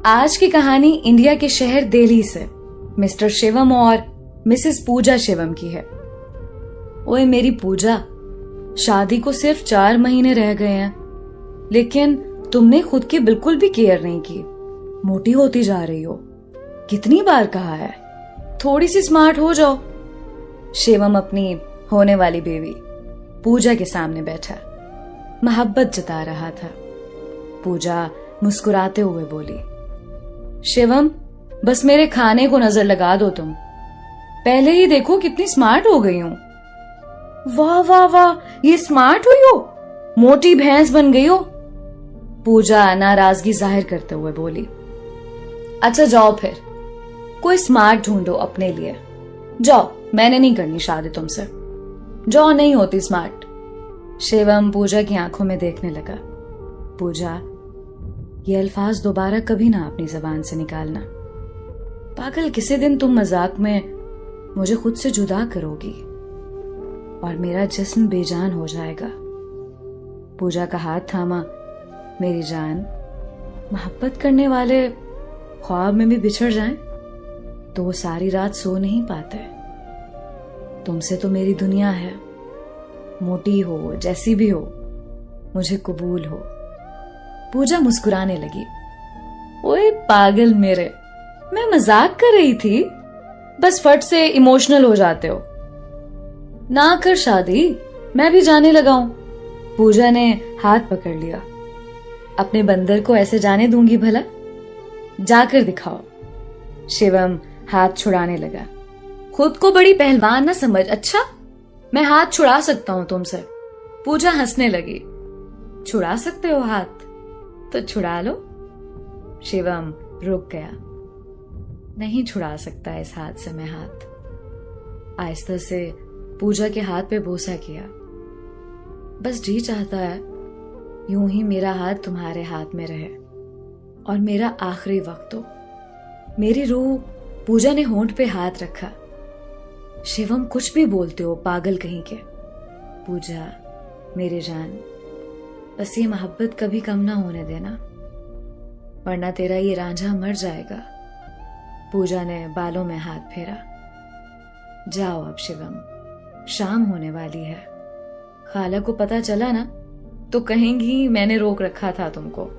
आज की कहानी इंडिया के शहर दिल्ली से मिस्टर शिवम और मिसेस पूजा शिवम की है। ओए मेरी पूजा, शादी को सिर्फ 4 महीने रह गए हैं, लेकिन तुमने खुद की बिल्कुल भी केयर नहीं की। मोटी होती जा रही हो। कितनी बार कहा है, थोड़ी सी स्मार्ट हो जाओ। शिवम अपनी होने वाली बेबी पूजा के सामने बैठा मोहब्बत जता रहा था। पूजा मुस्कुराते हुए बोली, शिवम बस मेरे खाने को नजर लगा दो तुम। पहले ही देखो कितनी स्मार्ट हो गई हूं। वाह वाह वाह, ये स्मार्ट हुई हो, मोटी भैंस बन गई हो। पूजा नाराजगी जाहिर करते हुए बोली, अच्छा जाओ फिर कोई स्मार्ट ढूंढो अपने लिए। जाओ, मैंने नहीं करनी शादी तुमसे। जाओ, नहीं होती स्मार्ट। शिवम पूजा की आंखों में देखने लगा। पूजा, ये अल्फाज दोबारा कभी ना अपनी जबान से निकालना। पागल, किसी दिन तुम मजाक में मुझे खुद से जुदा करोगी और मेरा जिस्म बेजान हो जाएगा। पूजा का हाथ थामा। मेरी जान, मोहब्बत करने वाले ख्वाब में भी बिछड़ जाएं तो वो सारी रात सो नहीं पाते। तुमसे तो मेरी दुनिया है। मोटी हो, जैसी भी हो, मुझे कबूल हो। पूजा मुस्कुराने लगी। ओए पागल मेरे, मैं मजाक कर रही थी, बस फट से इमोशनल हो जाते हो। ना कर शादी, मैं भी जाने लगा हूं। पूजा ने हाथ पकड़ लिया। अपने बंदर को ऐसे जाने दूंगी भला? जाकर दिखाओ। शिवम हाथ छुड़ाने लगा। खुद को बड़ी पहलवान ना समझ। अच्छा, मैं हाथ छुड़ा सकता हूं तुमसे। पूजा हंसने लगी। छुड़ा सकते हो हाथ तो छुड़ा लो। शिवम रुक गया। नहीं छुड़ा सकता इस हाथ से मैं हाथ। आहिस्ता से पूजा के हाथ पे बोसा किया। बस जी चाहता है यूं ही मेरा हाथ तुम्हारे हाथ में रहे और मेरा आखिरी वक्त हो। मेरी रूह। पूजा ने होंठ पे हाथ रखा। शिवम, कुछ भी बोलते हो पागल कहीं के। पूजा मेरी जान, बस ये मोहब्बत कभी कम ना होने देना, वरना तेरा ये रांझा मर जाएगा। पूजा ने बालों में हाथ फेरा। जाओ अब शिवम, शाम होने वाली है। खाला को पता चला ना तो कहेंगी मैंने रोक रखा था तुमको।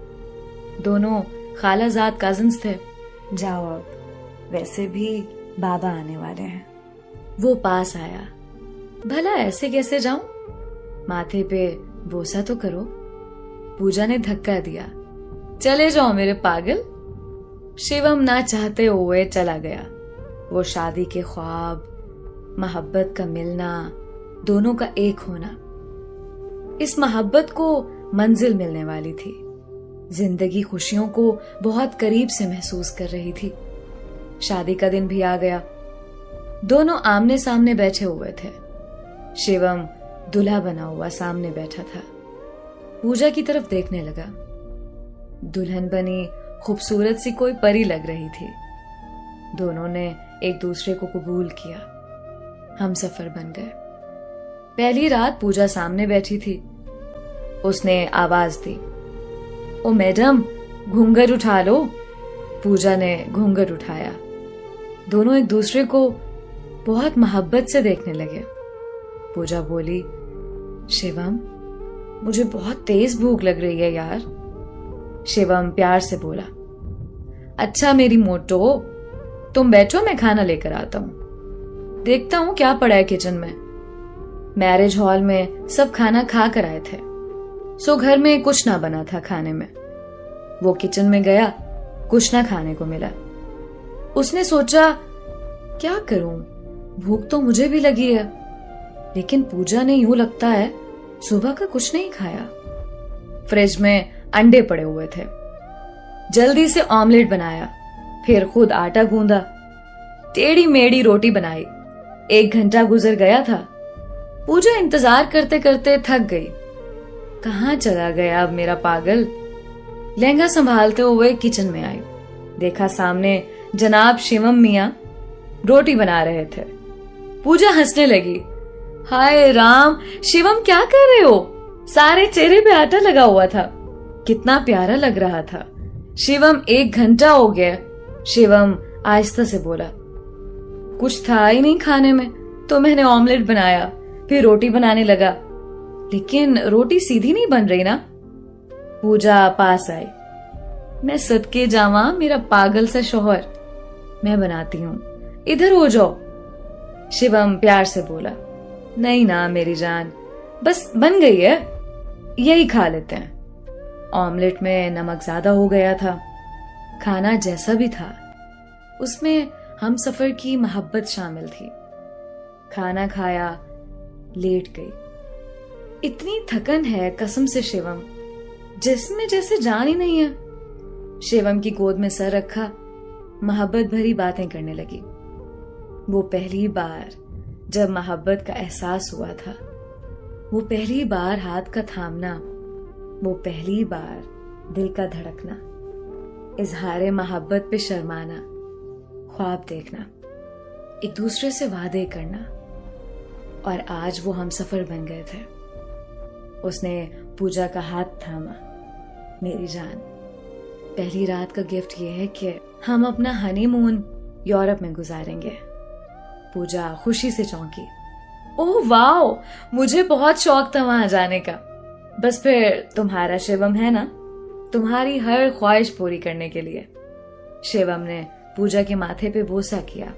दोनों खालाजाद कजिन्स थे। जाओ अब, वैसे भी बाबा आने वाले हैं। वो पास आया। भला ऐसे कैसे जाऊं? माथे पे बोसा तो करो। पूजा ने धक्का दिया। चले जाओ मेरे पागल। शिवम ना चाहते हुए चला गया। वो शादी के ख्वाब, मोहब्बत का मिलना, दोनों का एक होना। इस मोहब्बत को मंजिल मिलने वाली थी। जिंदगी खुशियों को बहुत करीब से महसूस कर रही थी। शादी का दिन भी आ गया। दोनों आमने सामने बैठे हुए थे। शिवम दूल्हा बना हुआ सामने बैठा था। पूजा की तरफ देखने लगा। दुल्हन बनी खूबसूरत सी कोई परी लग रही थी। दोनों ने एक दूसरे को कबूल किया। हम सफर बन गए। पहली रात पूजा सामने बैठी थी। उसने आवाज दी, ओ मैडम, घूंघट उठा लो। पूजा ने घूंघट उठाया। दोनों एक दूसरे को बहुत मोहब्बत से देखने लगे। पूजा बोली, शिवम, मुझे बहुत तेज भूख लग रही है यार। शिवम प्यार से बोला, अच्छा मेरी मोटो, तुम बैठो, मैं खाना लेकर आता हूं। देखता हूं क्या पड़ा है किचन में। मैरिज हॉल में सब खाना खा कर आए थे, सो घर में कुछ ना बना था खाने में। वो किचन में गया, कुछ ना खाने को मिला। उसने सोचा क्या करूं, भूख तो मुझे भी लगी है, लेकिन पूजा ने यूं लगता है सुबह का कुछ नहीं खाया। फ्रिज में अंडे पड़े हुए थे। जल्दी से ऑमलेट बनाया, फिर खुद आटा गूंदा, टेढ़ी मेढ़ी रोटी बनाई। 1 घंटा गुजर गया था। पूजा इंतजार करते करते थक गई। कहाँ चला गया अब मेरा पागल? लहंगा संभालते हुए किचन में आई। देखा सामने जनाब शिवम मियां रोटी बना रहे थे। पूजा हंसने लगी। हाय राम, शिवम क्या कर रहे हो? सारे चेहरे पे आटा लगा हुआ था। कितना प्यारा लग रहा था। शिवम 1 घंटा हो गया। शिवम आहिस्ता से बोला। कुछ था ही नहीं खाने में तो मैंने ऑमलेट बनाया, फिर रोटी बनाने लगा, लेकिन रोटी सीधी नहीं बन रही ना। पूजा पास आई। मैं सदके जावा मेरा पागल सा शौहर, मैं बनाती हूं, इधर हो जाओ। शिवम प्यार से बोला। नहीं ना मेरी जान, बस बन गई है, यही खा लेते हैं। ऑमलेट में नमक ज्यादा हो गया था। खाना जैसा भी था उसमें हम सफर की मोहब्बत शामिल थी। खाना खाया, लेट गई। इतनी थकन है कसम से शिवम, जिसमें जैसे जान ही नहीं है। शिवम की गोद में सर रखा, मोहब्बत भरी बातें करने लगी। वो पहली बार जब मोहब्बत का एहसास हुआ था, वो पहली बार हाथ का थामना, वो पहली बार दिल का धड़कना, इजहारे मोहब्बत पे शर्माना, ख्वाब देखना, एक दूसरे से वादे करना, और आज वो हम सफर बन गए थे। उसने पूजा का हाथ थामा। मेरी जान, पहली रात का गिफ्ट ये है कि हम अपना हनीमून यूरोप में गुजारेंगे। पूजा खुशी से चौंकी। ओह वाओ, मुझे बहुत शौक था वहां जाने का। बस फिर तुम्हारा शिवम है ना, तुम्हारी हर ख्वाहिश पूरी करने के लिए। शिवम ने पूजा के माथे पे बोसा किया।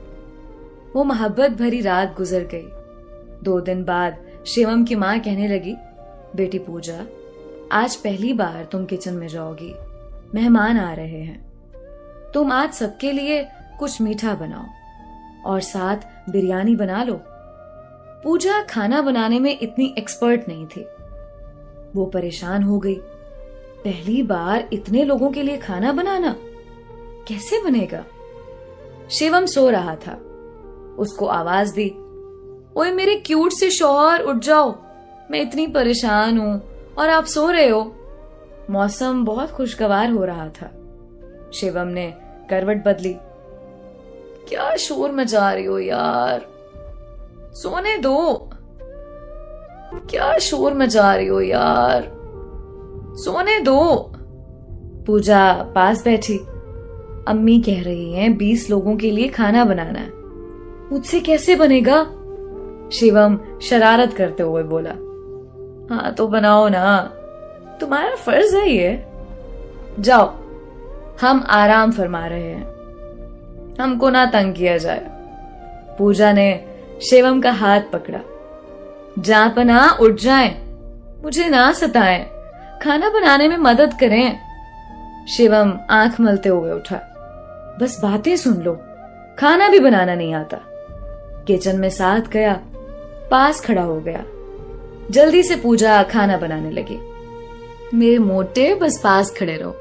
वो मोहब्बत भरी रात गुजर गई। 2 दिन बाद शिवम की माँ कहने लगी, बेटी पूजा, आज पहली बार तुम किचन में जाओगी, मेहमान आ रहे हैं। तुम आज सबके लिए कुछ मीठा बनाओ और साथ बिरयानी बना लो। पूजा खाना बनाने में इतनी एक्सपर्ट नहीं थी। वो परेशान हो गई। पहली बार इतने लोगों के लिए खाना बनाना कैसे बनेगा? शिवम सो रहा था। उसको आवाज दी, ओए मेरे क्यूट से शौहर, उठ जाओ, मैं इतनी परेशान हूं और आप सो रहे हो। मौसम बहुत खुशगवार हो रहा था। शिवम ने करवट बदली। क्या शोर मचा रही हो यार, सोने दो। क्या शोर मचा रही हो यार, सोने दो। पूजा पास बैठी। अम्मी कह रही हैं 20 लोगों के लिए खाना बनाना है, मुझसे कैसे बनेगा? शिवम शरारत करते हुए बोला। हाँ तो बनाओ ना, तुम्हारा फर्ज है ये। जाओ, हम आराम फरमा रहे हैं, हमको ना तंग किया जाए। पूजा ने शिवम का हाथ पकड़ा। जापना उठ जाएं, मुझे ना सताएं, खाना बनाने में मदद करें। शिवम आंख मलते हुए उठा। बस बातें सुन लो, खाना भी बनाना नहीं आता। किचन में साथ गया, पास खड़ा हो गया। जल्दी से पूजा खाना बनाने लगी। मेरे मोटे, बस पास खड़े रहो,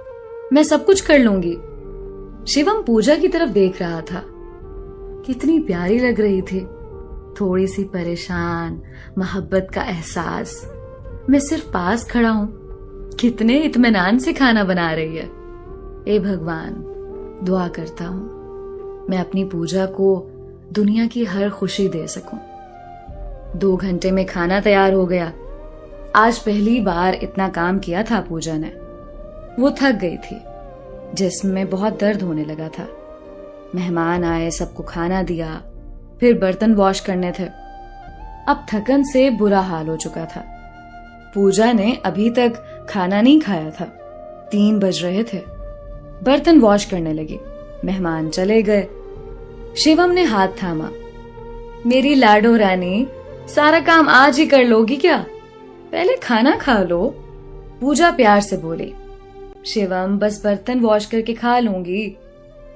मैं सब कुछ कर लूंगी। शिवम पूजा की तरफ देख रहा था। कितनी प्यारी लग रही थी, थोड़ी सी परेशान, मोहब्बत का एहसास। मैं सिर्फ पास खड़ा हूं, कितने इत्मीनान से खाना बना रही है। ए भगवान, दुआ करता हूं मैं अपनी पूजा को दुनिया की हर खुशी दे सकूं। 2 घंटे में खाना तैयार हो गया। आज पहली बार इतना काम किया था पूजा ने। वो थक गई थी, जिस्म में बहुत दर्द होने लगा था। मेहमान आए, सबको खाना दिया, फिर बर्तन वॉश करने थे। अब थकन से बुरा हाल हो चुका था। पूजा ने अभी तक खाना नहीं खाया था। 3 बज रहे थे। बर्तन वॉश करने लगी। मेहमान चले गए। शिवम ने हाथ थामा। मेरी लाडो रानी, सारा काम आज ही कर लोगी क्या? पहले खाना खा लो। पूजा प्यार से बोली। शिवम, बस बर्तन वॉश करके खा लूंगी।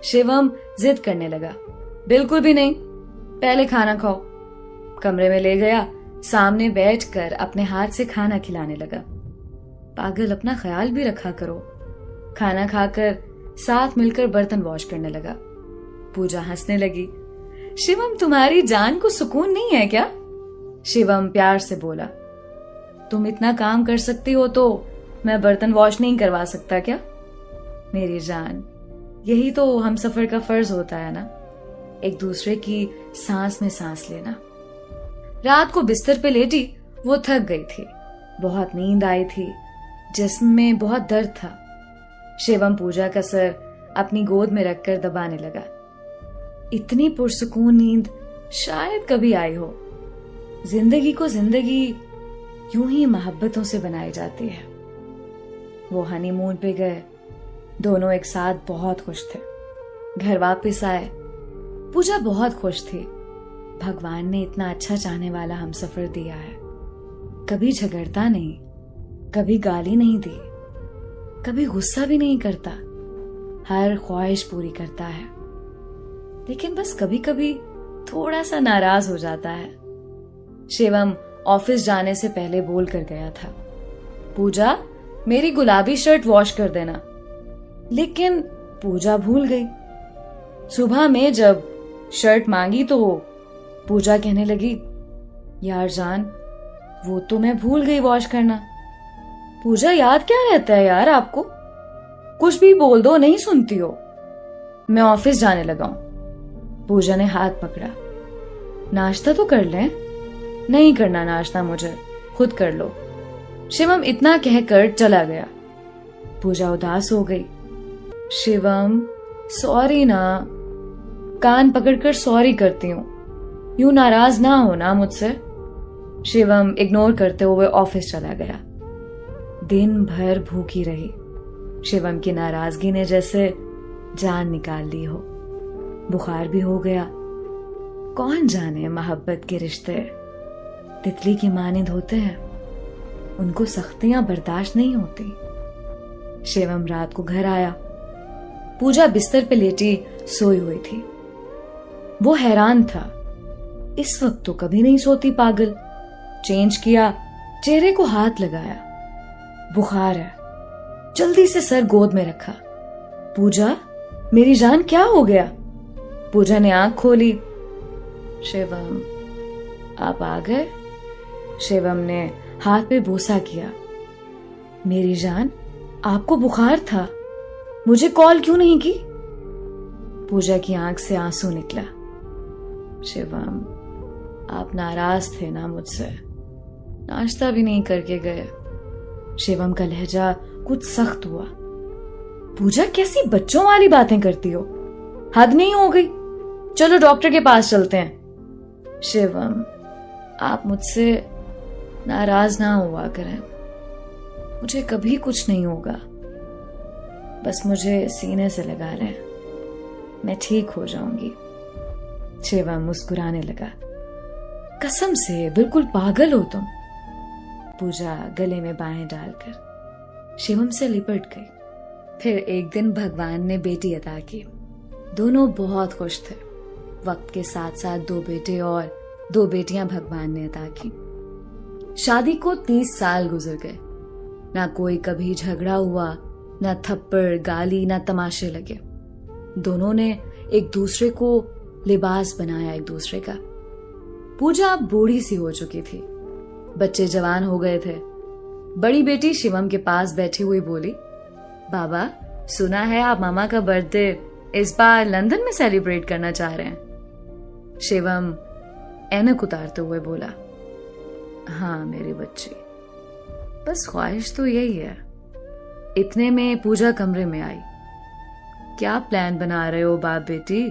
शिवम जिद करने लगा। बिल्कुल भी नहीं, पहले खाना खाओ। कमरे में ले गया, सामने बैठकर अपने हाथ से खाना खिलाने लगा। पागल, अपना ख्याल भी रखा करो। खाना खाकर साथ मिलकर बर्तन वॉश करने लगा। पूजा हंसने लगी। शिवम, तुम्हारी जान को सुकून नहीं है क्या? शिवम प्यार से बोला। तुम इतना काम कर सकती हो तो मैं बर्तन वॉश नहीं करवा सकता क्या? मेरी जान, यही तो हम सफर का फर्ज होता है ना, एक दूसरे की सांस में सांस लेना। रात को बिस्तर पे लेटी वो थक गई थी। बहुत नींद आई थी, जिस्म में बहुत दर्द था। शिवम पूजा का सर अपनी गोद में रखकर दबाने लगा। इतनी पुरसुकून नींद शायद कभी आई हो। जिंदगी को जिंदगी यूं ही मोहब्बतों से बनाई जाती है। वो हनीमून पे गए, दोनों एक साथ बहुत खुश थे। घर वापस आए, पूजा बहुत खुश थी। भगवान ने इतना अच्छा चाहने वाला हमसफर दिया है। कभी झगड़ता नहीं, कभी गाली नहीं दी, कभी गुस्सा भी नहीं करता, हर ख्वाहिश पूरी करता है। लेकिन बस कभी कभी थोड़ा सा नाराज हो जाता है। शिवम ऑफिस जाने से पहले बोल कर गया था, पूजा मेरी गुलाबी शर्ट वॉश कर देना। लेकिन पूजा भूल गई। सुबह में जब शर्ट मांगी तो पूजा कहने लगी, यार जान वो तो मैं भूल गई वॉश करना। पूजा याद क्या रहता है यार आपको, कुछ भी बोल दो नहीं सुनती हो। मैं ऑफिस जाने लगा हूं। पूजा ने हाथ पकड़ा, नाश्ता तो कर लें। नहीं करना नाश्ता, मुझे खुद कर लो। शिवम इतना कहकर चला गया। पूजा उदास हो गई। शिवम सॉरी ना, कान पकड़कर सॉरी करती हूं, यूं नाराज ना होना मुझसे। शिवम इग्नोर करते हुए ऑफिस चला गया। दिन भर भूखी रही। शिवम की नाराजगी ने जैसे जान निकाल ली हो। बुखार भी हो गया। कौन जाने मोहब्बत के रिश्ते तितली की मानिंद होते हैं, उनको सख्तियां बर्दाश्त नहीं होती। शिवम रात को घर आया। पूजा बिस्तर पे लेटी सोई हुई थी। वो हैरान था, इस वक्त तो कभी नहीं सोती पागल। चेंज किया, चेहरे को हाथ लगाया। बुखार है। जल्दी से सर गोद में रखा। पूजा मेरी जान क्या हो गया? पूजा ने आंख खोली। शिवम आप आ गए? शिवम ने हाथ पे बोसा किया। मेरी जान आपको बुखार था, मुझे कॉल क्यों नहीं की? पूजा की आंख से आंसू निकला। शिवम आप नाराज थे ना मुझसे, नाश्ता भी नहीं करके गए। शिवम का लहजा कुछ सख्त हुआ। पूजा कैसी बच्चों वाली बातें करती हो, हद नहीं हो गई? चलो डॉक्टर के पास चलते हैं। शिवम आप मुझसे नाराज ना हुआ करें, मुझे कभी कुछ नहीं होगा। बस मुझे सीने से लगा लें, मैं ठीक हो जाऊंगी। शिवम मुस्कुराने लगा। कसम से बिल्कुल पागल हो तुम। पूजा गले में बाहें डालकर शिवम से लिपट गई। फिर एक दिन भगवान ने बेटी अता की। दोनों बहुत खुश थे। वक्त के साथ साथ 2 बेटे और 2 बेटियां भगवान ने अता की। शादी को 30 साल गुजर गए। ना कोई कभी झगड़ा हुआ, ना थप्पड़ गाली, ना तमाशे लगे। दोनों ने एक दूसरे को लिबास बनाया एक दूसरे का। पूजा अब बूढ़ी सी हो चुकी थी। बच्चे जवान हो गए थे। बड़ी बेटी शिवम के पास बैठी हुई बोली, बाबा सुना है आप मामा का बर्थडे इस बार लंदन में सेलिब्रेट करना चाह रहे हैं। शिवम ऐनक उतारते हुए बोला, हाँ मेरी बच्ची, बस ख्वाहिश तो यही है। इतने में पूजा कमरे में आई। क्या प्लान बना रहे हो बाप बेटी?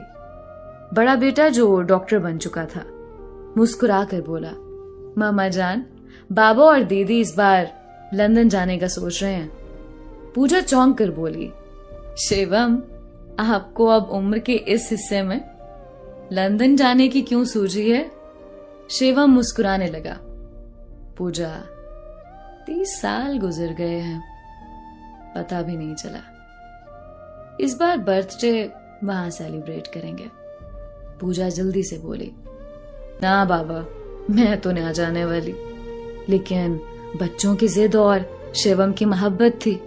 बड़ा बेटा जो डॉक्टर बन चुका था मुस्कुरा कर बोला, मामा जान बाबा और दीदी इस बार लंदन जाने का सोच रहे हैं। पूजा चौंक कर बोली, शिवम आपको अब उम्र के इस हिस्से में लंदन जाने की क्यों सूझी है? शिवम मुस्कुराने लगा। पूजा 30 साल गुजर गए हैं, पता भी नहीं चला। इस बार बर्थडे वहां सेलिब्रेट करेंगे। पूजा जल्दी से बोली, ना बाबा मैं तो नहीं जाने वाली। लेकिन बच्चों की जिद और शिवम की मोहब्बत थी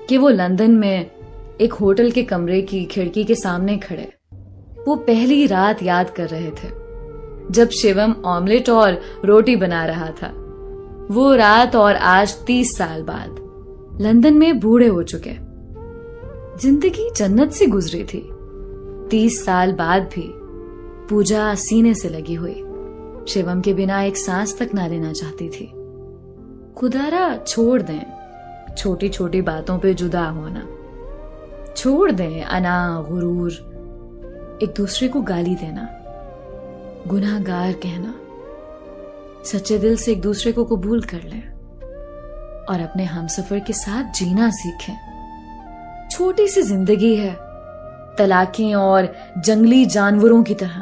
कि वो लंदन में एक होटल के कमरे की खिड़की के सामने खड़े वो पहली रात याद कर रहे थे जब शिवम ऑमलेट और रोटी बना रहा था। वो रात और आज 30 साल बाद लंदन में बूढ़े हो चुके। जिंदगी जन्नत से गुजरी थी। 30 साल बाद भी पूजा सीने से लगी हुई शिवम के बिना एक सांस तक ना लेना चाहती थी। खुदारा छोड़ दें छोटी छोटी बातों पे जुदा होना। छोड़ दें अना, गुरूर, एक दूसरे को गाली देना, गुनाहगार कहना। सच्चे दिल से एक दूसरे को कबूल कर लें और अपने हमसफर के साथ जीना सीखें। छोटी सी जिंदगी है, तलाकें और जंगली जानवरों की तरह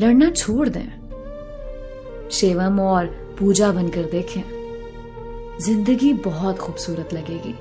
लड़ना छोड़ दें। शिवम और पूजा बनकर देखें, जिंदगी बहुत खूबसूरत लगेगी।